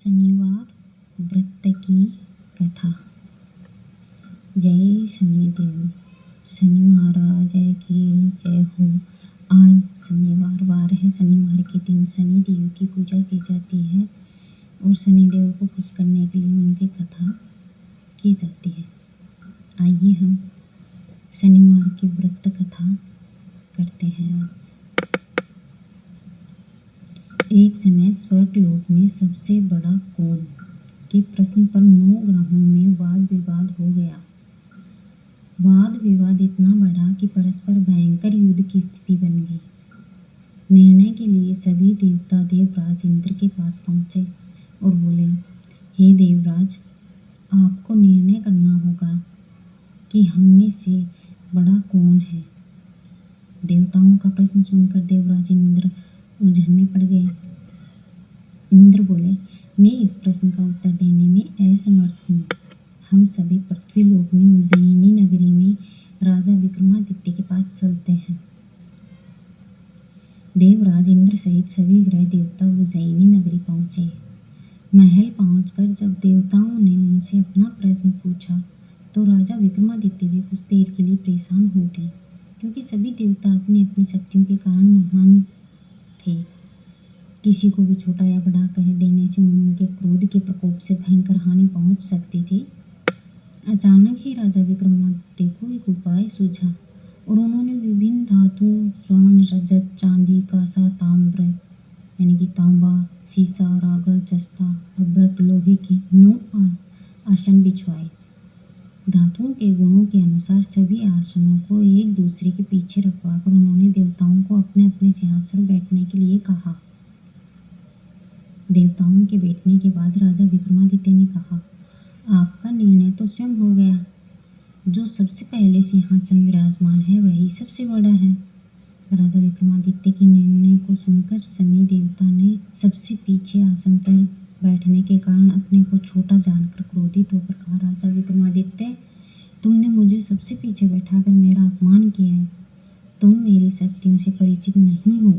शनिवार व्रत की कथा। जय शनिदेव, शनि महाराज की जय हो। आज शनिवार वार है। शनिवार के दिन शनिदेव की पूजा की जाती है और शनिदेव को खुश करने के लिए उनकी कथा की जाती है। आइए हम शनिवार की व्रत कथा करते हैं। एक समय स्वर्गलोक में सबसे बड़ा कौन के प्रश्न पर 9 ग्रहों में वाद विवाद हो गया। वाद विवाद इतना बढ़ा कि परस्पर भयंकर युद्ध की स्थिति बन गई। निर्णय के लिए सभी देवता देवराज इंद्र के पास पहुंचे और बोले, हे देवराज, आपको निर्णय करना होगा कि हम में से बड़ा कौन है। देवताओं का प्रश्न सुनकर देवराज इंद्र उलझन में पड़ गए। इंद्र बोले, मैं इस प्रश्न का उत्तर देने में असमर्थ हूँ। हम सभी पृथ्वीलोक में उज्जयिनी नगरी में राजा विक्रमादित्य के पास चलते हैं। देवराज इंद्र सहित सभी ग्रह देवता उज्जयिनी नगरी पहुंचे। महल पहुंचकर जब देवताओं ने उनसे अपना प्रश्न पूछा तो राजा विक्रमादित्य भी कुछ देर के लिए परेशान हो गए, क्योंकि सभी देवता अपनी अपनी शक्तियों के कारण महान थे। किसी को भी छोटा या बड़ा कह देने से उनके क्रोध के प्रकोप से भयंकर हानि पहुंच सकती थी। अचानक ही राजा विक्रमादित्य को एक उपाय सूझा और उन्होंने विभिन्न धातु स्वर्ण, रजत, चांदी, कांसा, ताम्र यानी कि तांबा, सीसा, रागर, जस्ता, अभ्रक, लोहे के 9 आसन बिछवाए। धातुओं के गुणों के अनुसार सभी आसनों को एक दूसरे के पीछे रखवाकर उन्होंने देवताओं को अपने अपने सिंहासन पर बैठने के लिए कहा। देवताओं के बैठने के बाद राजा विक्रमादित्य ने कहा, आपका निर्णय तो स्वयं हो गया। जो सबसे पहले सिंहासन विराजमान है वही सबसे बड़ा है। राजा विक्रमादित्य के निर्णय को सुनकर शनि देवता ने सबसे पीछे आसन पर बैठने के कारण अपने को छोटा जानकर क्रोधित होकर कहा, राजा विक्रमादित्य, तुमने मुझे सबसे पीछे बैठाकर मेरा अपमान किया है। तुम मेरी शक्तियों से परिचित नहीं हो।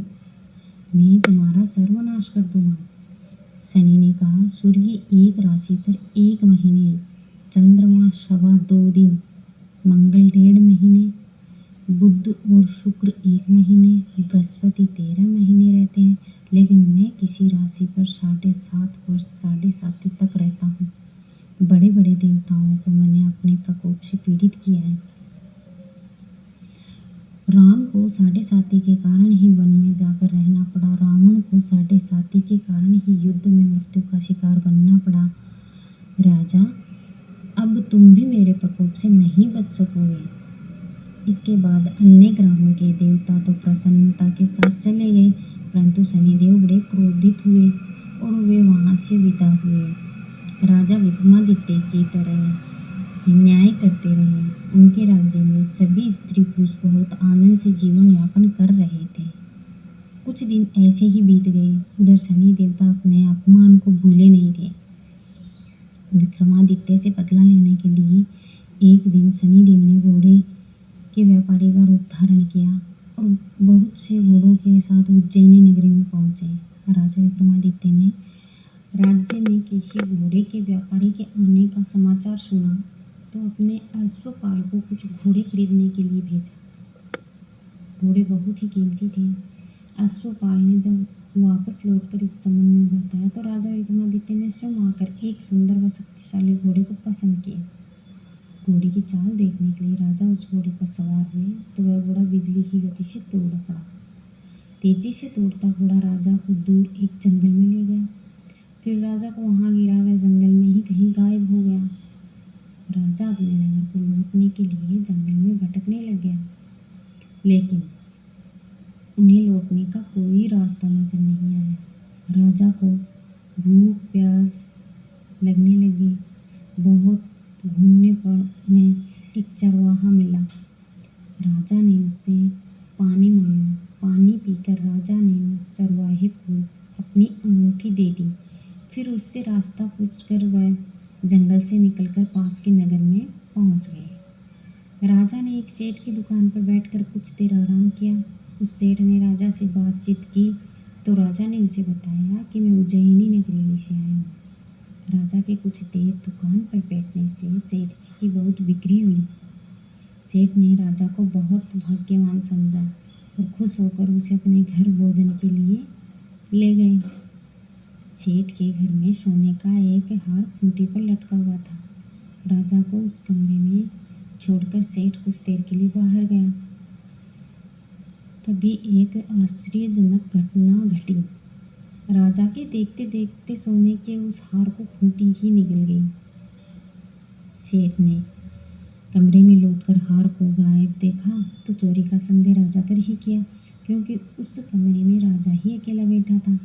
मैं तुम्हारा सर्वनाश कर दूंगा। शनि ने कहा, सूर्य एक राशि पर 1 महीने, चंद्रमा 2.25 दिन, मंगल 1.5 महीने, बुध और शुक्र 1 महीने, बृहस्पति 13 महीने रहते हैं, लेकिन मैं किसी राशि पर 7.5 वर्ष 7.5 तक रहता हूँ। बड़े बड़े देवताओं को मैंने अपने प्रकोप से पीड़ित किया है। राम को 7.5 के कारण ही वन में जाकर रहना पड़ा। रावण को 7.5 के कारण ही युद्ध में मृत्यु का शिकार बनना पड़ा। राजा, अब तुम भी मेरे प्रकोप से नहीं बच सकोगे। इसके बाद अन्य ग्रहों के देवता तो प्रसन्नता के साथ चले गए, परंतु शनिदेव बड़े क्रोधित हुए और वे वहां से विदा हुए। राजा विक्रमादित्य की तरह न्याय करते रहे। उनके राज्य में सभी स्त्री पुरुष बहुत आनंद से जीवन यापन कर रहे थे। कुछ दिन ऐसे ही बीत गए। उधर शनि देवता अपने अपमान को भूले नहीं थे। विक्रमादित्य से बदला लेने के लिए एक दिन शनिदेव ने घोड़े के व्यापारी का रूप धारण किया और बहुत से घोड़ों के साथ उज्जैनी नगरी में पहुंचे। राजा विक्रमादित्य ने राज्य में किसी घोड़े के व्यापारी के आने का समाचार सुना तो अपने अश्वपाल को कुछ घोड़े खरीदने के लिए भेजा। घोड़े बहुत ही कीमती थे। अश्वपाल ने जब वापस लौटकर इस संबंध में बताया तो राजा विक्रमादित्य ने स्वयं आकर एक सुंदर व शक्तिशाली घोड़े को पसंद किया। घोड़े की चाल देखने के लिए राजा उस घोड़े पर सवार हुए तो वह घोड़ा बिजली की गति से दौड़ पड़ा। तेजी से दौड़ता घोड़ा राजा को दूर एक जंगल में ले गया। फिर राजा को वहां गिराकर जंगल में ही कहीं गायब हो गया। राजा अपने नगर को लौटने के लिए जंगल में भटकने लग गया, लेकिन उन्हें लौटने का कोई रास्ता नजर नहीं आया। राजा को भूख प्यास लगने लगी। बहुत घूमने पर उन्हें एक चरवाहा मिला। राजा ने उससे पानी मांगा। पानी पीकर राजा ने चरवाहे को अपनी अंगूठी दे दी। फिर उससे रास्ता पूछकर वह जंगल से निकलकर पास के नगर में पहुंच गए। राजा ने एक सेठ की दुकान पर बैठकर कुछ देर आराम किया। उस सेठ ने राजा से बातचीत की तो राजा ने उसे बताया कि मैं उज्जैनी नगरी से आया हूँ। राजा के कुछ देर दुकान पर बैठने से सेठ जी की बहुत बिक्री हुई। सेठ ने राजा को बहुत भाग्यवान समझा और खुश होकर उसे अपने घर भोजन के लिए ले गए। सेठ के घर में सोने का एक हार खूंटी पर लटका हुआ था। राजा को उस कमरे में छोड़कर सेठ कुछ देर के लिए बाहर गया। तभी एक आश्चर्यजनक घटना घटी। राजा के देखते देखते सोने के उस हार को खूंटी ही निकल गई। सेठ ने कमरे में लौटकर हार को गायब देखा तो चोरी का संदेह राजा पर ही किया, क्योंकि उस कमरे में राजा ही अकेला बैठा था।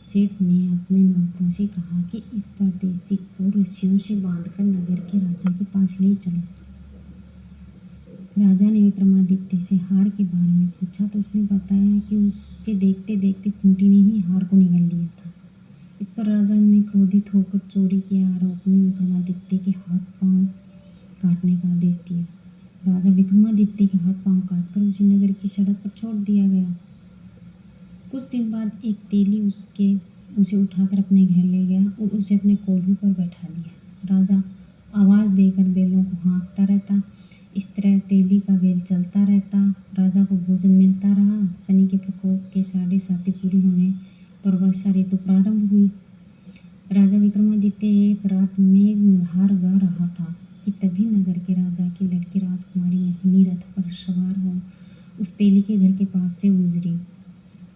सेठ ने अपने नौकरों से कहा कि इस परदेसी को रस्सियों से बांधकर नगर के राजा के पास ले चलो। राजा ने विक्रमादित्य से हार के बारे में पूछा तो उसने बताया कि उसके देखते देखते खूंटी ने ही हार को निगल लिया था। इस पर राजा ने क्रोधित होकर चोरी के आरोप में विक्रमादित्य के हाथ पांव काटने का आदेश दिया। राजा विक्रमादित्य के हाथ पांव काटकर उसे नगर की सड़क पर छोड़ दिया गया। कुछ दिन बाद एक तेली उसे उठाकर अपने घर ले गया और उसे अपने कोल्हू पर बैठा दिया। राजा आवाज़ देकर बैलों को हाँकता रहता। इस तरह तेली का बैल चलता रहता। राजा को भोजन मिलता रहा। शनि के प्रकोप के 7.5 पूरी होने पर वर्षा ऋतु प्रारंभ हुई। राजा विक्रमादित्य एक रात मेघ मल्हार गा रहा था कि तभी नगर के राजा की लड़की राजकुमारी मोहिनी रथ पर सवार हो उस तेली के घर के पास से गुजरी।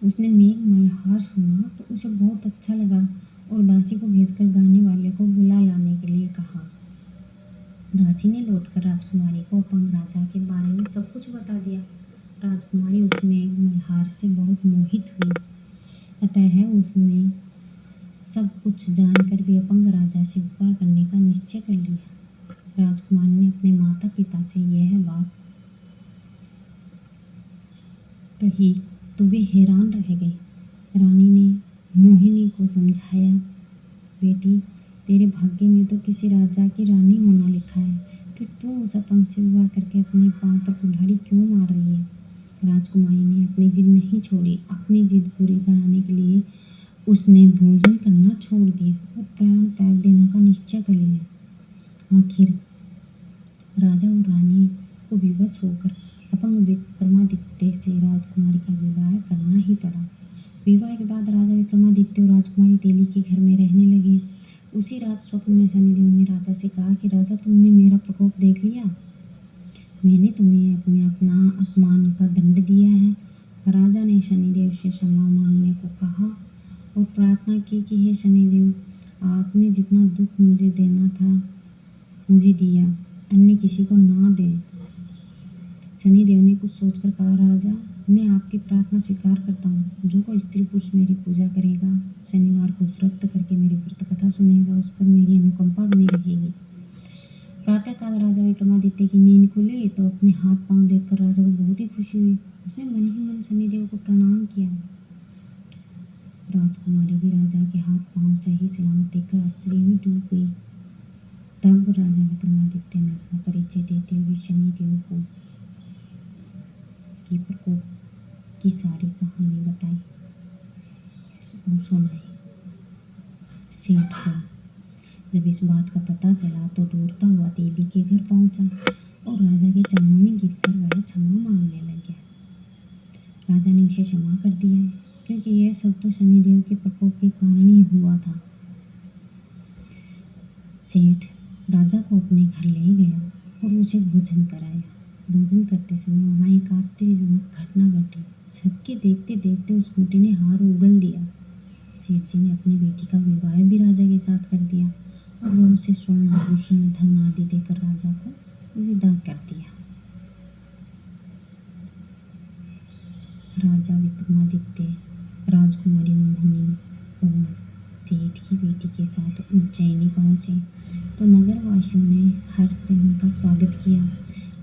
उसने मेघ मल्हार सुना तो उसे बहुत अच्छा लगा और दासी को भेजकर गाने वाले को बुला लाने के लिए कहा। दासी ने लौटकर राजकुमारी को अपंग राजा के बारे में सब कुछ बता दिया। राजकुमारी उस मेघ मल्हार से बहुत मोहित हुई, अतः उसने सब कुछ जानकर भी अपंग राजा से विवाह करने का निश्चय कर लिया। राजकुमारी ने अपने माता पिता से यह बात कही तो वे हैरान रह गए। रानी ने मोहिनी को समझाया, बेटी, तेरे भाग्य में तो किसी राजा की रानी होना लिखा है, फिर तू उस अपंग से विवाह करके अपने पांव पर कुल्हाड़ी क्यों मार रही है। राजकुमारी ने अपनी जिद नहीं छोड़ी। अपनी जिद पूरी कराने के लिए उसने भोजन करना छोड़ दिया और प्राण त्याग देने का निश्चय कर लिया। आखिर राजा और रानी को विवश होकर अपंग विक्रमादित्य से राजकुमारी का विवाह करना ही पड़ा। विवाह के बाद राजा विक्रमादित्य और राजकुमारी तेली के घर में रहने लगे। उसी रात स्वप्न में शनिदेव ने राजा से कहा कि राजा, तुमने मेरा प्रकोप देख लिया। मैंने तुम्हें अपना अपमान का दंड दिया है। राजा ने शनिदेव से क्षमा मांगने को कहा और प्रार्थना की कि हे शनिदेव, आपने जितना दुख मुझे देना था मुझे दिया, अन्य किसी को ना दे। शनिदेव ने कुछ सोचकर कहा, राजा, मैं आपकी प्रार्थना स्वीकार करता हूँ। जो कोई स्त्री पुरुष मेरी पूजा करेगा, शनिवार को व्रत करके मेरी व्रत कथा सुनेगा, उस पर मेरी अनुकंपा बनी रहेगी। प्रातःकाल राजा विक्रमादित्य की नींद खुली तो अपने हाथ पांव देखकर राजा को बहुत ही खुशी हुई। उसने मन ही मन शनिदेव को प्रणाम किया। राजकुमारी भी राजा के हाथ पांव सही सलामत देखकर आश्चर्य में डूब गई। तब राजा विक्रमादित्य ने अपना परिचय देते हुए शनिदेव को की प्रकोप की सारी कहानी बताई और सुनाई। सेठ को जब इस बात का पता चला तो दौड़ता हुआ तेली के घर पहुंचा और राजा के चरणों में गिरकर वह क्षमा मांगने लग गया। राजा ने उसे क्षमा कर दिया, क्योंकि यह सब तो शनिदेव के प्रकोप के कारण ही हुआ था। सेठ राजा को अपने घर ले गया और उसे भोजन कराया। भोजन करते समय वहाँ एक आश्चर्यजनक घटना घटी। सबके देखते देखते उस खूंटी ने हार उगल दिया। सेठ जी ने अपनी बेटी का विवाह भी राजा के साथ कर दिया और वह उसे स्वर्ण आभूषण, धन आदि देकर राजा को विदा कर दिया। राजा विक्रमादित्य, राजकुमारी मोहिनी और सेठ की बेटी के साथ उज्जैनी पहुँचे तो नगरवासियों ने हर्ष से उनका स्वागत किया।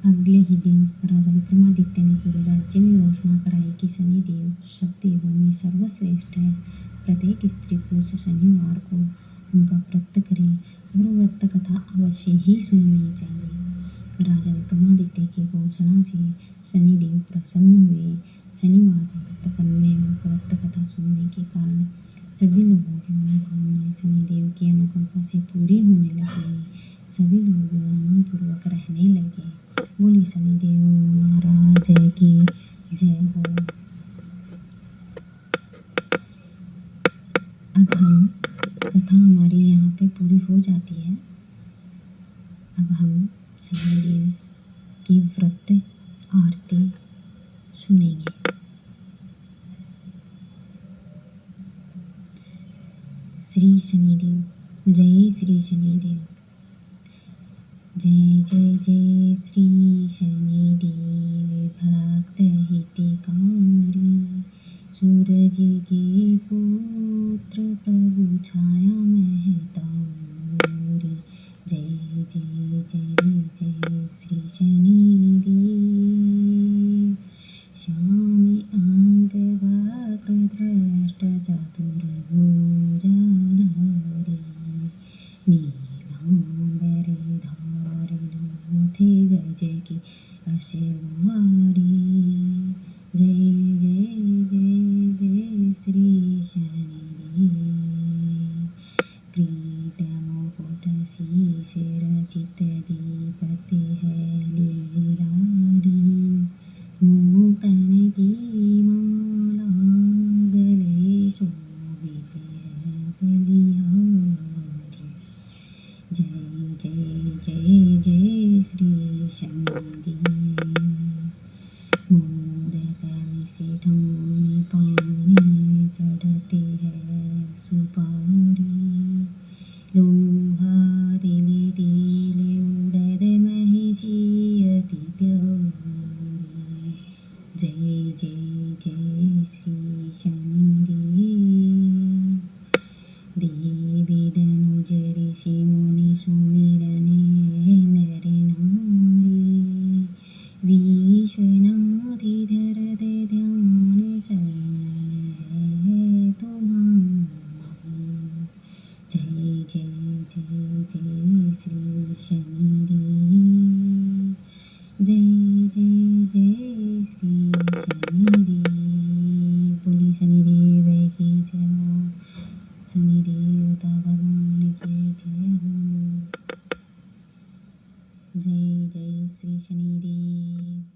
अगले ही दिन राजा विक्रमादित्य ने पूरे राज्य में घोषणा कराई कि शनिदेव सब देवों में सर्वश्रेष्ठ है। प्रत्येक स्त्री पुरुष शनिवार को उनका व्रत करे और व्रत कथा अवश्य ही सुननी चाहिए। राजा विक्रमादित्य की घोषणा से शनिदेव प्रसन्न हुए। शनिवार को व्रत करने और व्रत कथा सुनने के कारण सभी लोगों की मनोकामनाएं शनिदेव की अनुकंपा से पूरी होने लगी। सभी लोग आनंदपूर्वक रहने लगे। बोली शनिदेव महाराज की जय हो। अब हम कथा हमारी यहाँ पे पूरी हो जाती है। अब हम शनिदेव की व्रत आरती सुनेंगे। श्री शनिदेव, जय श्री शनिदेव। जय जय जय श्री शनिदेव भक्त हितकारी, सूरज के पुत्र प्रभु छाया महतारी। जय जय जय जय श्री शनिदेव, श्याम अंग वक्र दृष्ट चतुर भुजाधारी, नीलांबर धारी लोथे गज की अश्वारी। जय जय जय जय श्री शनिदेव, किरीट मुकुट शीश रचित दीपत है लीलारी, मुकुटन की माला गले शोभित है बलिहारी। जय जय जय जय श्री शनिदेव, मोदक मिष्ठान पान चढ़ते हैं सुपारी, लोहा तिल तिल उड़द महिषी अति प्यारी। जय जय जय श्री शनिदेव, देवी धनुज ऋषि मुनि सुमिरने नर नारी, विश्वनाथ धरत ध्यान शरण है तुम्हारी। जय जय जय जय श्री शनिदेव, जय जय जय श्री शनिदेव। बोली शनिदेव की जय हो। शनिदेवता भगवान की जय हो। जय जय श्री शनिदेव।